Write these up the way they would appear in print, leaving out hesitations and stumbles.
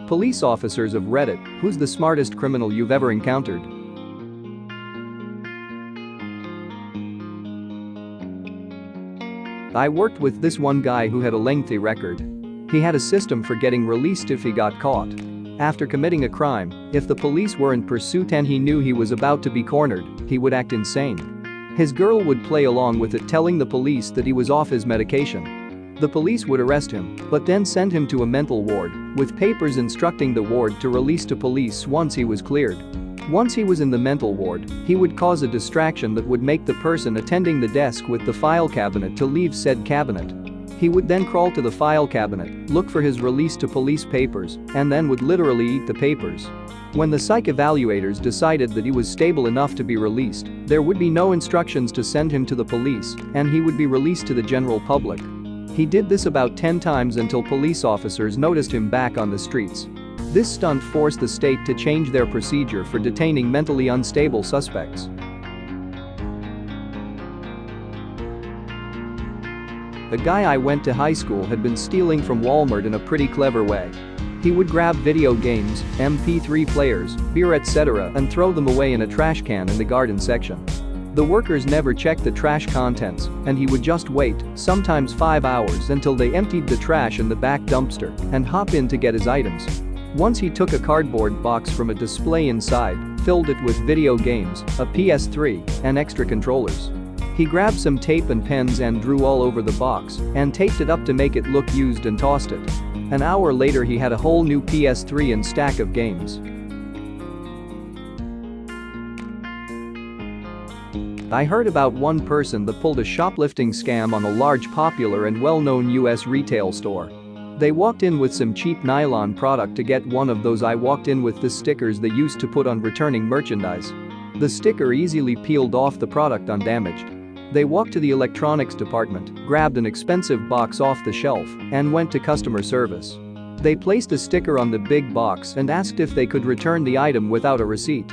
Police officers of Reddit, who's the smartest criminal you've ever encountered? I worked with this one guy who had a lengthy record. He had a system for getting released if he got caught. After committing a crime, if the police were in pursuit and he knew he was about to be cornered, he would act insane. His girl would play along with it, telling the police that he was off his medication. The police would arrest him, but then send him to a mental ward, with papers instructing the ward to release to police once he was cleared. Once he was in the mental ward, he would cause a distraction that would make the person attending the desk with the file cabinet to leave said cabinet. He would then crawl to the file cabinet, look for his release to police papers, and then would literally eat the papers. When the psych evaluators decided that he was stable enough to be released, there would be no instructions to send him to the police, and he would be released to the general public. He did this about 10 times until police officers noticed him back on the streets. This stunt forced the state to change their procedure for detaining mentally unstable suspects. The guy I went to high school had been stealing from Walmart in a pretty clever way. He would grab video games, MP3 players, beer etc. and throw them away in a trash can in the garden section. The workers never checked the trash contents, and he would just wait, sometimes 5 hours, until they emptied the trash in the back dumpster and hop in to get his items. Once he took a cardboard box from a display inside, filled it with video games, a PS3, and extra controllers. He grabbed some tape and pens and drew all over the box and taped it up to make it look used and tossed it. An hour later he had a whole new PS3 and stack of games. I heard about one person that pulled a shoplifting scam on a large, popular and well-known US retail store. They walked in with some cheap nylon product to get one of those. I walked in with the stickers they used to put on returning merchandise. The sticker easily peeled off the product undamaged. They walked to the electronics department, grabbed an expensive box off the shelf, and went to customer service. They placed a sticker on the big box and asked if they could return the item without a receipt.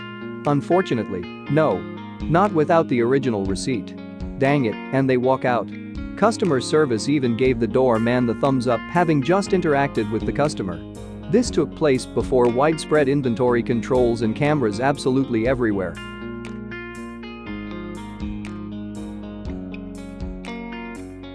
Unfortunately, no. Not without the original receipt. Dang it, and they walk out. Customer service even gave the doorman the thumbs up, having just interacted with the customer. This took place before widespread inventory controls and cameras absolutely everywhere.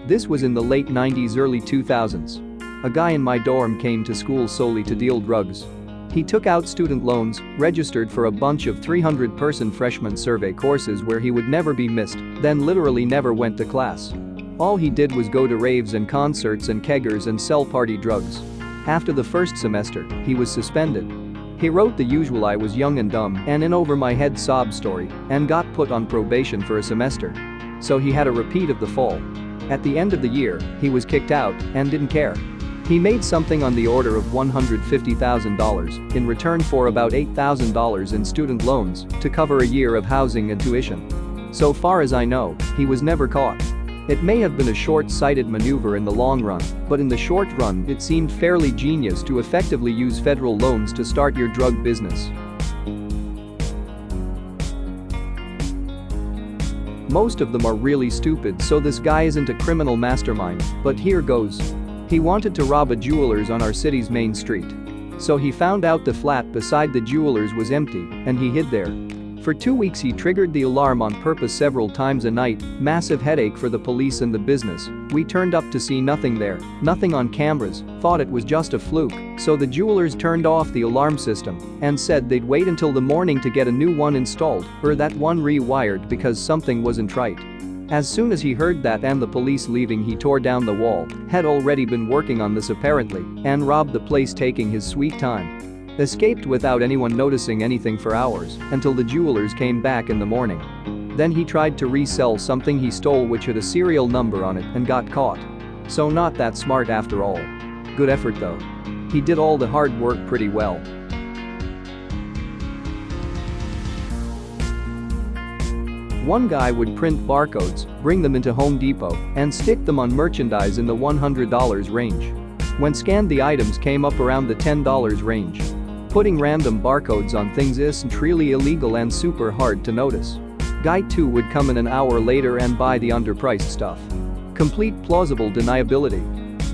This was in the late 90s, early 2000s. A guy in my dorm came to school solely to deal drugs. He took out student loans, registered for a bunch of 300-person freshman survey courses where he would never be missed, then literally never went to class. All he did was go to raves and concerts and keggers and sell party drugs. After the first semester, he was suspended. He wrote the usual "I was young and dumb and in over my head" sob story and got put on probation for a semester. So he had a repeat of the fall. At the end of the year, he was kicked out and didn't care. He made something on the order of $150,000 in return for about $8,000 in student loans to cover a year of housing and tuition. So far as I know, he was never caught. It may have been a short-sighted maneuver in the long run, but in the short run it seemed fairly genius to effectively use federal loans to start your drug business. Most of them are really stupid, so this guy isn't a criminal mastermind, but here goes. He wanted to rob a jeweler's on our city's main street. So he found out the flat beside the jeweler's was empty, and he hid there. For 2 weeks he triggered the alarm on purpose several times a night, massive headache for the police and the business. We turned up to see nothing there, nothing on cameras, thought it was just a fluke, so the jewelers turned off the alarm system and said they'd wait until the morning to get a new one installed, or that one rewired because something wasn't right. As soon as he heard that and the police leaving, he tore down the wall, had already been working on this apparently, and robbed the place taking his sweet time. Escaped without anyone noticing anything for hours until the jewelers came back in the morning. Then he tried to resell something he stole which had a serial number on it and got caught. So not that smart after all. Good effort though. He did all the hard work pretty well. One guy would print barcodes, bring them into Home Depot, and stick them on merchandise in the $100 range. When scanned, the items came up around the $10 range. Putting random barcodes on things isn't really illegal and super hard to notice. Guy 2 would come in an hour later and buy the underpriced stuff. Complete plausible deniability.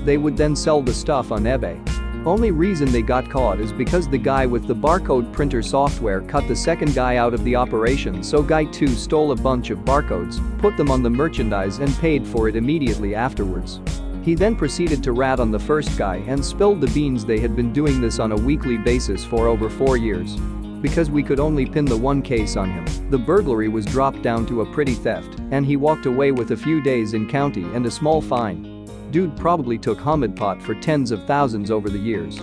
They would then sell the stuff on eBay. Only reason they got caught is because the guy with the barcode printer software cut the second guy out of the operation, so guy 2 stole a bunch of barcodes, put them on the merchandise and paid for it immediately afterwards. He then proceeded to rat on the first guy and spilled the beans. They had been doing this on a weekly basis for over 4 years. Because we could only pin the one case on him, the burglary was dropped down to a petty theft, and he walked away with a few days in county and a small fine. Dude probably took Hamid pot for tens of thousands over the years.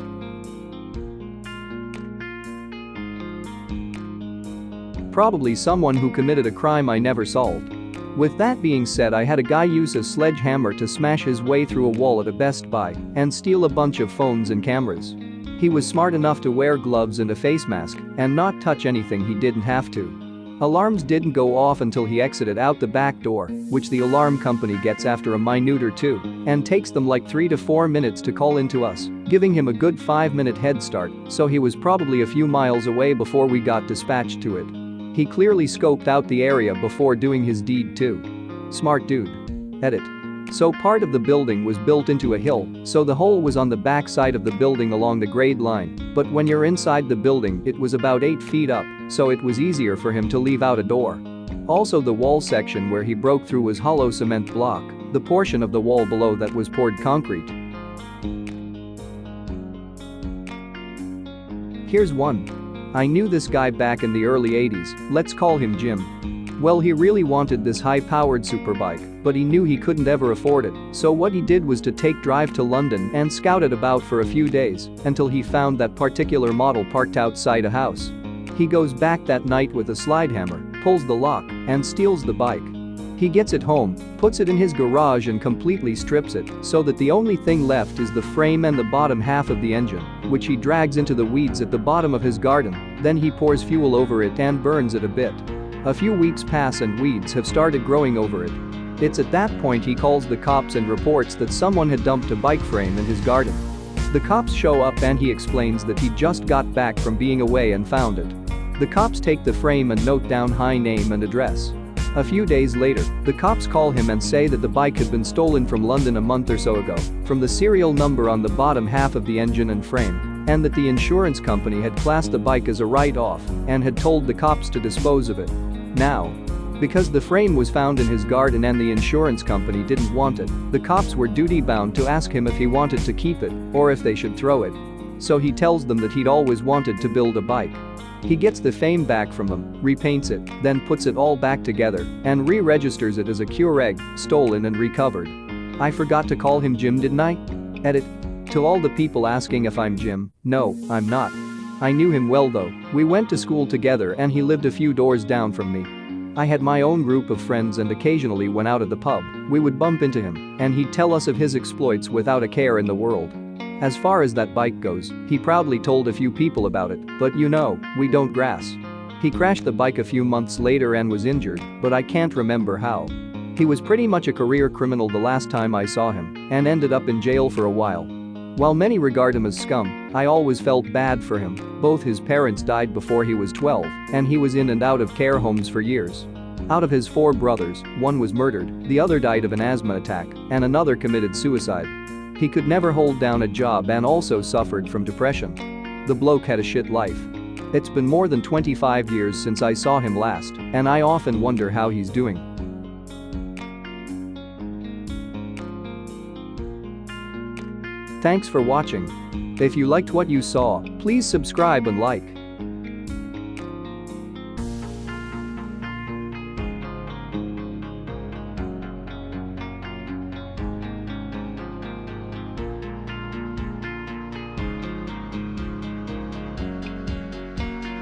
Probably someone who committed a crime I never solved. With that being said, I had a guy use a sledgehammer to smash his way through a wall at a Best Buy and steal a bunch of phones and cameras. He was smart enough to wear gloves and a face mask and not touch anything he didn't have to. Alarms didn't go off until he exited out the back door, which the alarm company gets after a minute or two, and takes them like 3 to 4 minutes to call into us, giving him a good 5-minute head start, so he was probably a few miles away before we got dispatched to it. He clearly scoped out the area before doing his deed too. Smart dude. Edit. So part of the building was built into a hill, so the hole was on the back side of the building along the grade line, but when you're inside the building it was about 8 feet up, so it was easier for him to leave out a door. Also, the wall section where he broke through was hollow cement block, the portion of the wall below that was poured concrete. Here's one. I knew this guy back in the early 80s, let's call him Jim. Well, he really wanted this high-powered superbike, but he knew he couldn't ever afford it, so what he did was to take drive to London and scout it about for a few days until he found that particular model parked outside a house. He goes back that night with a slide hammer, pulls the lock, and steals the bike. He gets it home, puts it in his garage and completely strips it so that the only thing left is the frame and the bottom half of the engine, which he drags into the weeds at the bottom of his garden. Then he pours fuel over it and burns it a bit. A few weeks pass and weeds have started growing over it. It's at that point he calls the cops and reports that someone had dumped a bike frame in his garden. The cops show up and he explains that he just got back from being away and found it. The cops take the frame and note down high name and address. A few days later, the cops call him and say that the bike had been stolen from London a month or so ago, from the serial number on the bottom half of the engine and frame, and that the insurance company had classed the bike as a write-off and had told the cops to dispose of it. Now, because the frame was found in his garden and the insurance company didn't want it, the cops were duty-bound to ask him if he wanted to keep it or if they should throw it. So he tells them that he'd always wanted to build a bike. He gets the frame back from them, repaints it, then puts it all back together and re-registers it as a Keurig, stolen and recovered. I forgot to call him Jim, didn't I? Edit. To all the people asking if I'm Jim, no, I'm not. I knew him well though, we went to school together and he lived a few doors down from me. I had my own group of friends and occasionally when out at the pub, we would bump into him and he'd tell us of his exploits without a care in the world. As far as that bike goes, he proudly told a few people about it, but you know, we don't grass. He crashed the bike a few months later and was injured, but I can't remember how. He was pretty much a career criminal the last time I saw him and ended up in jail for a while. While many regard him as scum, I always felt bad for him. Both his parents died before he was 12 and he was in and out of care homes for years. Out of his 4 brothers, one was murdered, the other died of an asthma attack, and another committed suicide. He could never hold down a job and also suffered from depression. The bloke had a shit life. It's been more than 25 years since I saw him last, and I often wonder how he's doing. Thanks for watching. If you liked what you saw, please subscribe and like.